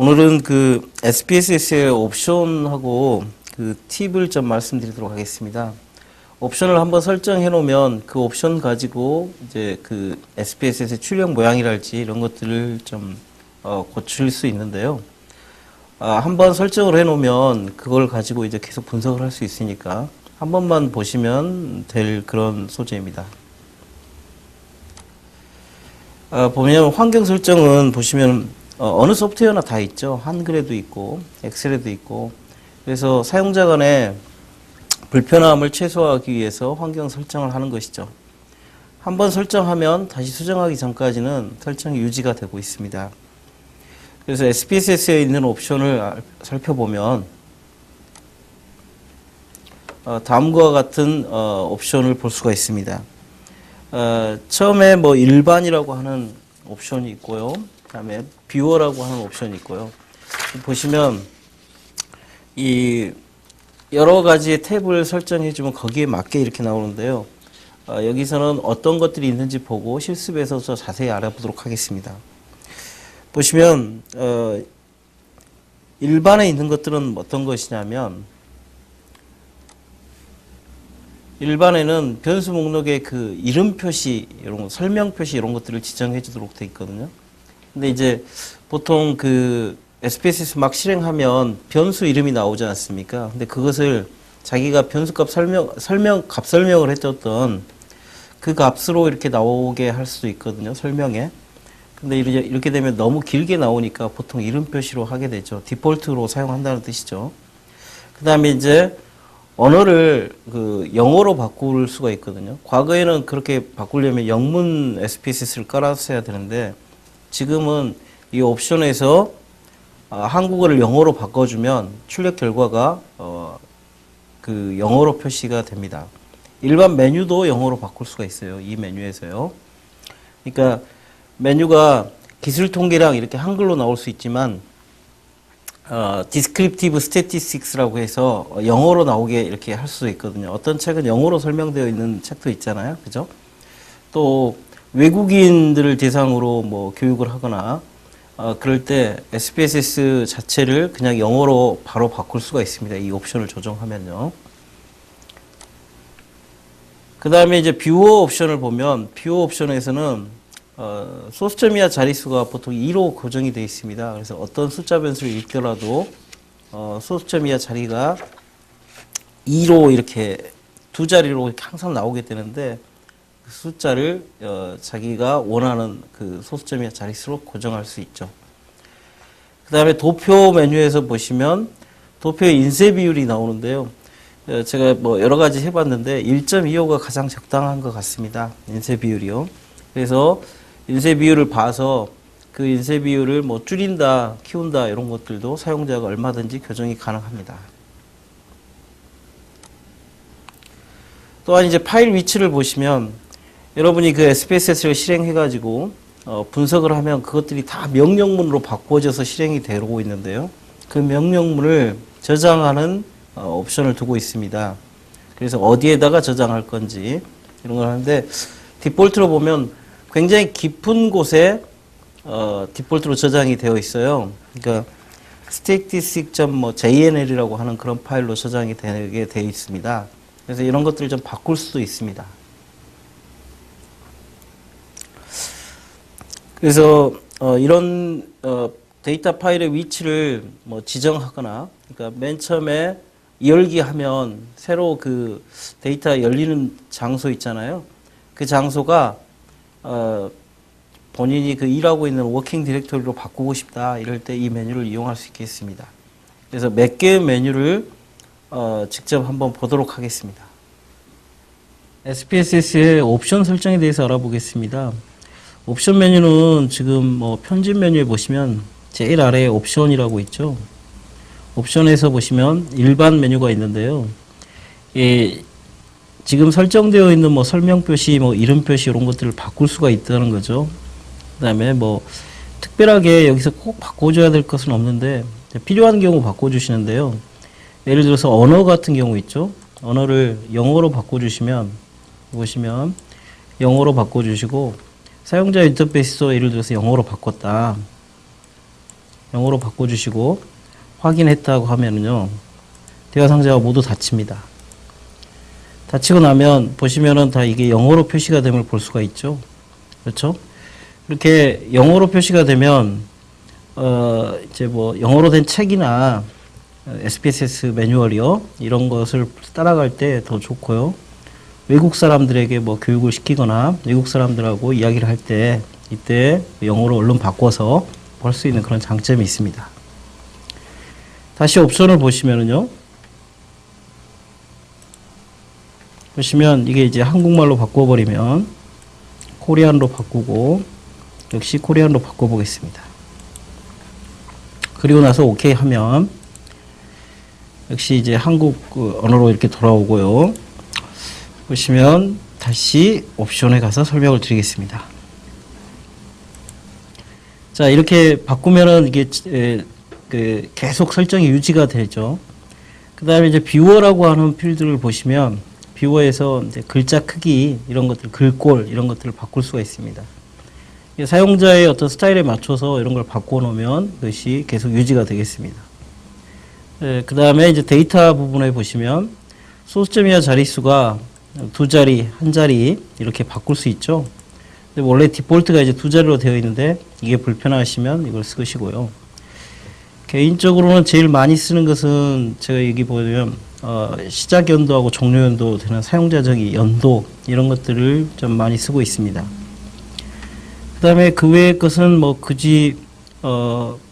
오늘은 그 SPSS의 옵션하고 그 팁을 좀 말씀드리도록 하겠습니다. 옵션을 한번 설정해 놓으면 그 옵션 가지고 이제 그 SPSS의 출력 모양이랄지 이런 것들을 좀 고칠 수 있는데요. 한번 설정을 해 놓으면 그걸 가지고 이제 계속 분석을 할 수 있으니까 한 번만 보시면 될 그런 소재입니다. 보면 환경 설정은 보시면 어느 소프트웨어나 다 있죠. 한글에도 있고 엑셀에도 있고. 그래서 사용자 간의 불편함을 최소화하기 위해서 환경 설정을 하는 것이죠. 한번 설정하면 다시 수정하기 전까지는 설정이 유지가 되고 있습니다. 그래서 SPSS에 있는 옵션을 살펴보면 다음과 같은 옵션을 볼 수가 있습니다. 처음에 뭐 일반이라고 하는 옵션이 있고요. 그 다음에 뷰어라고 하는 옵션이 있고요. 보시면 이 여러 가지의 탭을 설정해 주면 거기에 맞게 이렇게 나오는데요. 여기서는 어떤 것들이 있는지 보고 실습에서 더 자세히 알아보도록 하겠습니다. 보시면 일반에 있는 것들은 어떤 것이냐면 일반에는 변수 목록에 그 이름 표시, 이런 거, 설명 표시 이런 것들을 지정해 주도록 되어 있거든요. 근데 이제 보통 그 SPSS 막 실행하면 변수 이름이 나오지 않습니까? 근데 그것을 자기가 변수값 값 설명을 해줬던 그 값으로 이렇게 나오게 할 수도 있거든요. 설명에. 근데 이렇게 되면 너무 길게 나오니까 보통 이름 표시로 하게 되죠. 디폴트로 사용한다는 뜻이죠. 그 다음에 이제 언어를 그 영어로 바꿀 수가 있거든요. 과거에는 그렇게 바꾸려면 영문 SPSS를 깔았어야 되는데 지금은 이 옵션에서 한국어를 영어로 바꿔주면 출력 결과가 그 영어로 표시가 됩니다. 일반 메뉴도 영어로 바꿀 수가 있어요. 이 메뉴에서요. 그러니까 메뉴가 기술 통계랑 이렇게 한글로 나올 수 있지만 Descriptive Statistics라고 해서 영어로 나오게 이렇게 할 수도 있거든요. 어떤 책은 영어로 설명되어 있는 책도 있잖아요. 그죠? 또 외국인들을 대상으로 뭐 교육을 하거나 그럴 때 SPSS 자체를 그냥 영어로 바로 바꿀 수가 있습니다. 이 옵션을 조정하면요. 그 다음에 이제 뷰어 옵션을 보면 뷰어 옵션에서는 소수점 이하 자릿수가 보통 2로 고정이 되어 있습니다. 그래서 어떤 숫자 변수를 읽더라도 소수점 이하 자리가 2로 이렇게 두 자리로 이렇게 항상 나오게 되는데 그 숫자를 자기가 원하는 그 소수점 이하 자릿수로 고정할 수 있죠. 그 다음에 도표 메뉴에서 보시면 도표의 인쇄 비율이 나오는데요. 제가 뭐 여러 가지 해봤는데 1.25가 가장 적당한 것 같습니다. 인쇄 비율이요. 그래서 인쇄 비율을 봐서 그 인쇄 비율을 뭐 줄인다, 키운다 이런 것들도 사용자가 얼마든지 교정이 가능합니다. 또한 이제 파일 위치를 보시면 여러분이 그 SPSS를 실행해가지고 분석을 하면 그것들이 다 명령문으로 바꿔져서 실행이 되고 있는데요. 그 명령문을 저장하는 옵션을 두고 있습니다. 그래서 어디에다가 저장할 건지 이런 걸 하는데 디폴트로 보면 굉장히 깊은 곳에 디폴트로 저장이 되어 있어요. 그러니까 statistic.jnl이라고 하는 그런 파일로 저장이 되게 되어 있습니다. 그래서 이런 것들을 좀 바꿀 수도 있습니다. 그래서 이런 데이터 파일의 위치를 뭐 지정하거나, 그러니까 맨 처음에 열기 하면 새로 그 데이터 열리는 장소 있잖아요. 그 장소가 본인이 그 일하고 있는 워킹 디렉토리로 바꾸고 싶다 이럴 때 이 메뉴를 이용할 수 있겠습니다. 그래서 몇 개의 메뉴를 직접 한번 보도록 하겠습니다. SPSS의 옵션 설정에 대해서 알아보겠습니다. 옵션 메뉴는 지금 뭐 편집 메뉴에 보시면 제일 아래에 옵션이라고 있죠. 옵션에서 보시면 일반 메뉴가 있는데요. 지금 설정되어 있는 뭐 설명 표시, 뭐 이름 표시 이런 것들을 바꿀 수가 있다는 거죠. 그 다음에 뭐 특별하게 여기서 꼭 바꿔줘야 될 것은 없는데 필요한 경우 바꿔주시는데요. 예를 들어서 언어 같은 경우 있죠. 언어를 영어로 바꿔주시면 보시면 영어로 바꿔주시고 사용자 인터페이스도 예를 들어서 영어로 바꿨다. 영어로 바꿔주시고 확인했다고 하면은요, 대화 상자가 모두 닫힙니다. 닫히고 나면 보시면은 다 이게 영어로 표시가 됨을 볼 수가 있죠. 그렇죠? 이렇게 영어로 표시가 되면 이제 뭐 영어로 된 책이나 SPSS 매뉴얼이요, 이런 것을 따라갈 때 더 좋고요. 외국 사람들에게 뭐 교육을 시키거나 외국 사람들하고 이야기를 할 때 이때 영어로 얼른 바꿔서 할 수 있는 그런 장점이 있습니다. 다시 옵션을 보시면은요, 보시면 이게 이제 한국말로 바꿔버리면 코리안로 바꾸고, 역시 코리안로 바꿔보겠습니다. 그리고 나서 OK 하면 역시 이제 한국 언어로 이렇게 돌아오고요. 보시면 다시 옵션에 가서 설명을 드리겠습니다. 자, 이렇게 바꾸면은 이게 계속 설정이 유지가 되죠. 그 다음에 이제 뷰어라고 하는 필드를 보시면 뷰어에서 이제 글자 크기 이런 것들, 글꼴 이런 것들을 바꿀 수가 있습니다. 사용자의 어떤 스타일에 맞춰서 이런 걸 바꿔 놓으면 그것이 계속 유지가 되겠습니다. 그 다음에 이제 데이터 부분에 보시면 소수점이나 자릿수가 두 자리, 한 자리 이렇게 바꿀 수 있죠. 근데 원래 디폴트가 이제 두 자리로 되어 있는데 이게 불편하시면 이걸 쓰시고요. 개인적으로는 제일 많이 쓰는 것은 제가 여기 보면 시작 연도하고 종료 연도 되는 사용자적 연도 이런 것들을 좀 많이 쓰고 있습니다. 그 다음에 그 외의 것은 뭐 굳이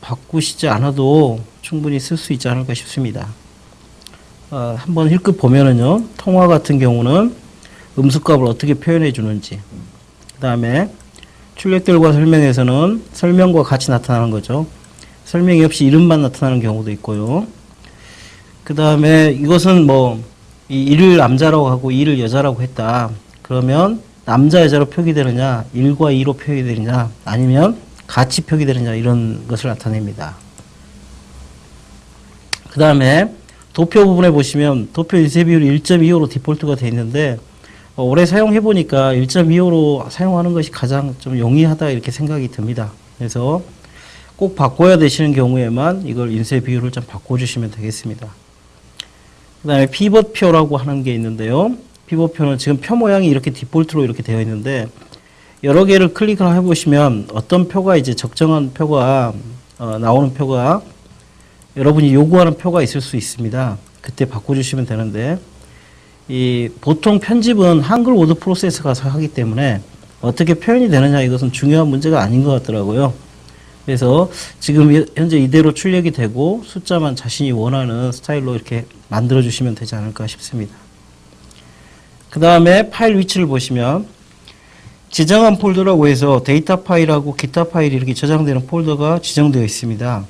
바꾸시지 않아도 충분히 쓸 수 있지 않을까 싶습니다. 한번 힐끗 보면은요, 통화 같은 경우는 음수값을 어떻게 표현해 주는지, 그 다음에 출력들과 설명에서는 설명과 같이 나타나는 거죠. 설명이 없이 이름만 나타나는 경우도 있고요. 그 다음에 이것은 뭐 이 일을 남자라고 하고 이를 여자라고 했다. 그러면 남자 여자로 표기되느냐, 1과 2로 표기되느냐, 아니면 같이 표기되느냐, 이런 것을 나타냅니다. 그 다음에 도표 부분에 보시면 도표 인쇄 비율이 1.25로 디폴트가 되어 있는데 오래 사용해 보니까 1.25로 사용하는 것이 가장 좀 용이하다 이렇게 생각이 듭니다. 그래서 꼭 바꿔야 되시는 경우에만 이걸 인쇄 비율을 좀 바꿔주시면 되겠습니다. 그 다음에 피벗표라고 하는 게 있는데요. 피벗표는 지금 표 모양이 이렇게 디폴트로 이렇게 되어 있는데 여러 개를 클릭을 해보시면 어떤 표가 이제 적정한 표가 나오는 표가 여러분이 요구하는 표가 있을 수 있습니다. 그때 바꿔주시면 되는데 이 보통 편집은 한글 워드 프로세서가 하기 때문에 어떻게 표현이 되느냐 이것은 중요한 문제가 아닌 것 같더라고요. 그래서 지금 현재 이대로 출력이 되고 숫자만 자신이 원하는 스타일로 이렇게 만들어 주시면 되지 않을까 싶습니다. 그 다음에 파일 위치를 보시면 지정한 폴더라고 해서 데이터 파일하고 기타 파일이 이렇게 저장되는 폴더가 지정되어 있습니다.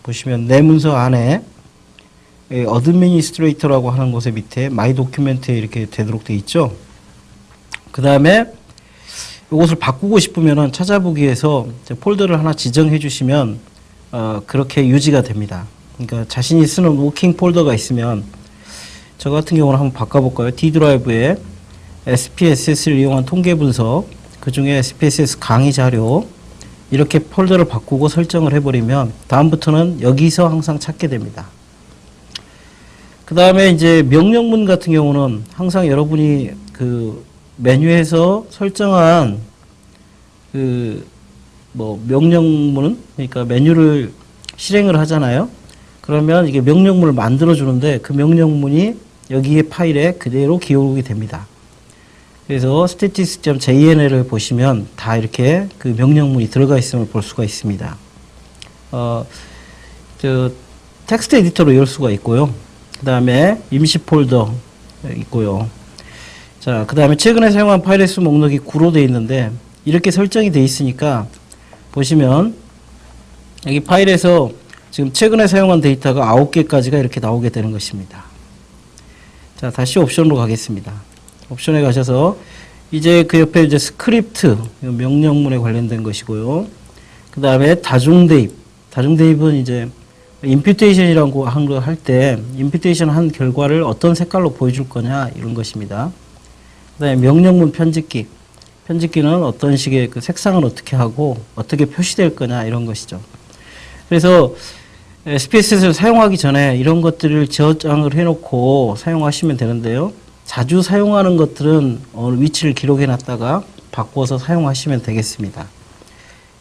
보시면 내 문서 안에 어드미니스트레이터라고 하는 곳의 밑에 마이 도큐멘트에 이렇게 되도록 되어 있죠. 그 다음에 이것을 바꾸고 싶으면 찾아보기에서 폴더를 하나 지정해 주시면 그렇게 유지가 됩니다. 그러니까 자신이 쓰는 워킹 폴더가 있으면 저 같은 경우는 한번 바꿔볼까요? D 드라이브에 SPSS를 이용한 통계 분석, 그 중에 SPSS 강의 자료 이렇게 폴더를 바꾸고 설정을 해버리면 다음부터는 여기서 항상 찾게 됩니다. 그 다음에 이제 명령문 같은 경우는 항상 여러분이 그 메뉴에서 설정한 그 뭐 명령문은 그러니까 메뉴를 실행을 하잖아요. 그러면 이게 명령문을 만들어 주는데 그 명령문이 여기에 파일에 그대로 기록이 됩니다. 그래서 statistics.jn을 보시면 다 이렇게 그 명령문이 들어가 있음을 볼 수가 있습니다. 텍스트 에디터로 열 수가 있고요. 그 다음에 임시 폴더 있고요. 자, 그 다음에 최근에 사용한 파일의 수 목록이 9로 되어 있는데 이렇게 설정이 되어 있으니까 보시면 여기 파일에서 지금 최근에 사용한 데이터가 9개까지가 이렇게 나오게 되는 것입니다. 자, 다시 옵션으로 가겠습니다. 옵션에 가셔서 이제 그 옆에 이제 스크립트 명령문에 관련된 것이고요. 그 다음에 다중 대입. 다중 대입은 이제 임퓨테이션이라고 한 거 할 때 임퓨테이션 한 결과를 어떤 색깔로 보여줄 거냐 이런 것입니다. 그 다음에 명령문 편집기. 편집기는 어떤 식의 그 색상은 어떻게 하고 어떻게 표시될 거냐 이런 것이죠. 그래서 SPSS를 사용하기 전에 이런 것들을 저장을 해놓고 사용하시면 되는데요. 자주 사용하는 것들은 어느 위치를 기록해 놨다가 바꿔서 사용하시면 되겠습니다.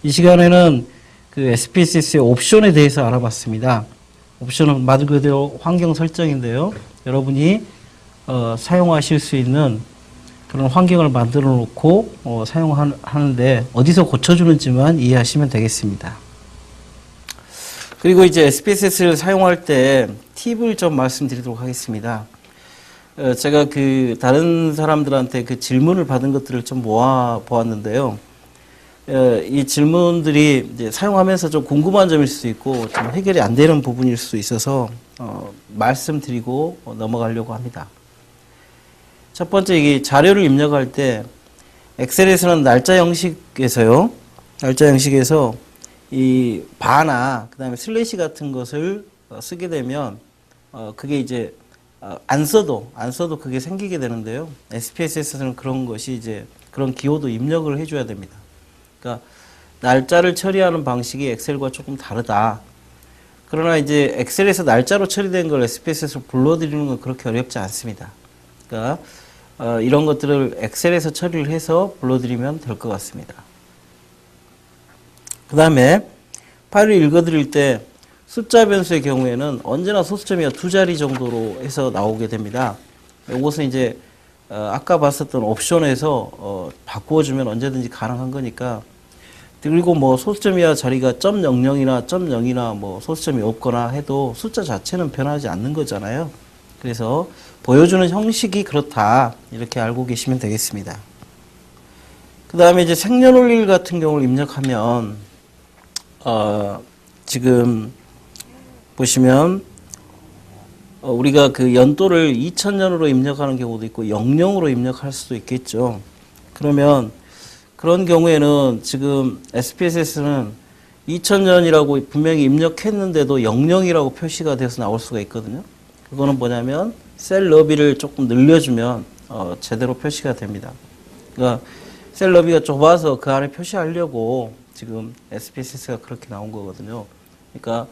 이 시간에는 그 SPSS의 옵션에 대해서 알아봤습니다. 옵션은 말 그대로 환경 설정인데요. 여러분이 사용하실 수 있는 그런 환경을 만들어 놓고 사용하는데 어디서 고쳐주는지만 이해하시면 되겠습니다. 그리고 이제 SPSS를 사용할 때 팁을 좀 말씀드리도록 하겠습니다. 제가 그 다른 사람들한테 그 질문을 받은 것들을 좀 모아 보았는데요. 이 질문들이 이제 사용하면서 좀 궁금한 점일 수도 있고 좀 해결이 안 되는 부분일 수도 있어서 말씀드리고 넘어가려고 합니다. 첫 번째, 이게 자료를 입력할 때 엑셀에서는 날짜 형식에서요. 날짜 형식에서 이 바나 그다음에 슬래시 같은 것을 쓰게 되면 그게 이제 안 써도 그게 생기게 되는데요. SPSS는 그런 것이 이제 그런 기호도 입력을 해줘야 됩니다. 그러니까 날짜를 처리하는 방식이 엑셀과 조금 다르다. 그러나 이제 엑셀에서 날짜로 처리된 걸 SPSS로 불러들이는 건 그렇게 어렵지 않습니다. 그러니까 이런 것들을 엑셀에서 처리를 해서 불러들이면 될 것 같습니다. 그 다음에 파일을 읽어드릴 때 숫자 변수의 경우에는 언제나 소수점이 두 자리 정도로 해서 나오게 됩니다. 이것은 이제 아까 봤었던 옵션에서 바꾸어주면 언제든지 가능한 거니까. 그리고 뭐 소수점 이하 자리가 .00이나 .0이나 뭐 소수점이 없거나 해도 숫자 자체는 변하지 않는 거잖아요. 그래서 보여주는 형식이 그렇다, 이렇게 알고 계시면 되겠습니다. 그 다음에 이제 생년월일 같은 경우를 입력하면 지금 보시면 우리가 그 연도를 2000년으로 입력하는 경우도 있고 00으로 입력할 수도 있겠죠. 그러면 그런 경우에는 지금 SPSS는 2000년이라고 분명히 입력했는데도 00이라고 표시가 돼서 나올 수가 있거든요. 그거는 뭐냐면 셀 너비를 조금 늘려주면 제대로 표시가 됩니다. 그러니까 셀 너비가 좁아서 그 안에 표시하려고 지금 SPSS가 그렇게 나온 거거든요. 그러니까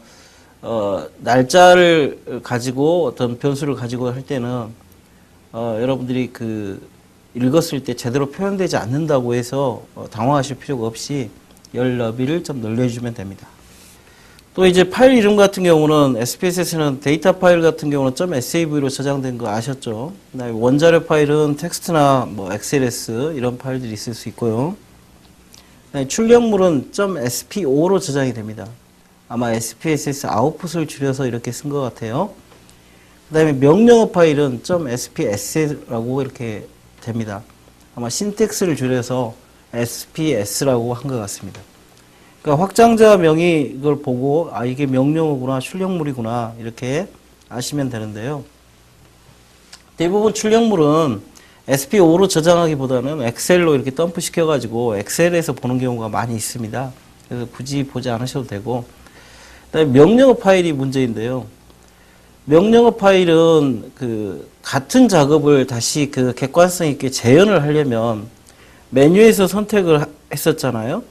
날짜를 가지고 어떤 변수를 가지고 할 때는 여러분들이 그 읽었을 때 제대로 표현되지 않는다고 해서 당황하실 필요가 없이 열 너비를 좀 늘려주면 됩니다. 또 이제 파일 이름 같은 경우는 SPSS는 데이터 파일 같은 경우는 .sav로 저장된 거 아셨죠? 그다음에 원자료 파일은 텍스트나 뭐 XLS 이런 파일들이 있을 수 있고요. 그다음에 출력물은 .spo.로 저장이 됩니다. 아마 SPSS 아웃풋을 줄여서 이렇게 쓴 것 같아요. 그다음에 명령어 파일은 .sps라고 이렇게 됩니다. 아마 신텍스를 줄여서 SPS라고 한 것 같습니다. 그러니까 확장자명이 이걸 보고 이게 명령어구나, 출력물이구나 이렇게 아시면 되는데요. 대부분 출력물은 SPO로 저장하기보다는 엑셀로 이렇게 덤프 시켜가지고 엑셀에서 보는 경우가 많이 있습니다. 그래서 굳이 보지 않으셔도 되고, 그다음에 명령어 파일이 문제인데요. 명령어 파일은 그 같은 작업을 다시 그 객관성 있게 재현을 하려면 메뉴에서 선택을 했었잖아요.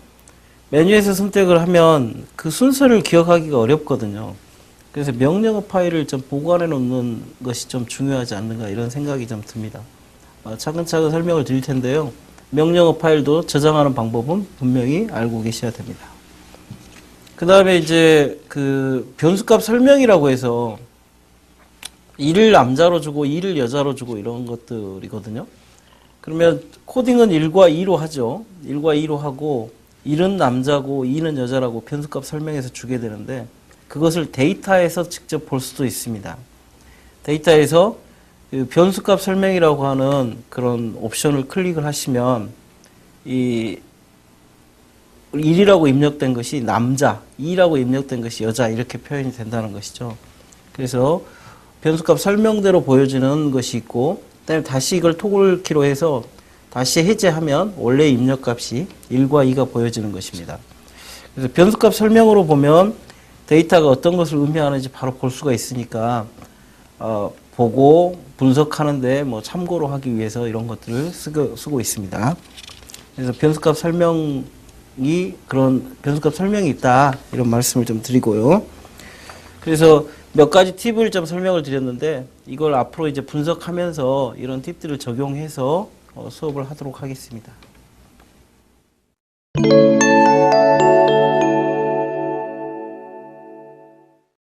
메뉴에서 선택을 하면 그 순서를 기억하기가 어렵거든요. 그래서 명령어 파일을 좀 보관해 놓는 것이 좀 중요하지 않는가 이런 생각이 좀 듭니다. 차근차근 설명을 드릴 텐데요. 명령어 파일도 저장하는 방법은 분명히 알고 계셔야 됩니다. 그 다음에 이제 그 변수값 설명이라고 해서 1을 남자로 주고 2를 여자로 주고 이런 것들이거든요. 그러면 코딩은 1과 2로 하죠. 1과 2로 하고 1은 남자고 2는 여자라고 변수값 설명해서 주게 되는데 그것을 데이터에서 직접 볼 수도 있습니다. 데이터에서 그 변수값 설명이라고 하는 그런 옵션을 클릭을 하시면 이 1이라고 입력된 것이 남자, 2라고 입력된 것이 여자 이렇게 표현이 된다는 것이죠. 그래서 변수값 설명대로 보여지는 것이 있고 그다음에 다시 이걸 토글키로 해서 다시 해제하면 원래 입력값이 1과 2가 보여지는 것입니다. 그래서 변수값 설명으로 보면 데이터가 어떤 것을 의미하는지 바로 볼 수가 있으니까 보고 분석하는데 뭐 참고로 하기 위해서 이런 것들을 쓰고 있습니다. 그래서 변수값 설명을 그런 변수값 설명이 있다. 이런 말씀을 좀 드리고요. 그래서 몇 가지 팁을 좀 설명을 드렸는데 이걸 앞으로 이제 분석하면서 이런 팁들을 적용해서 수업을 하도록 하겠습니다.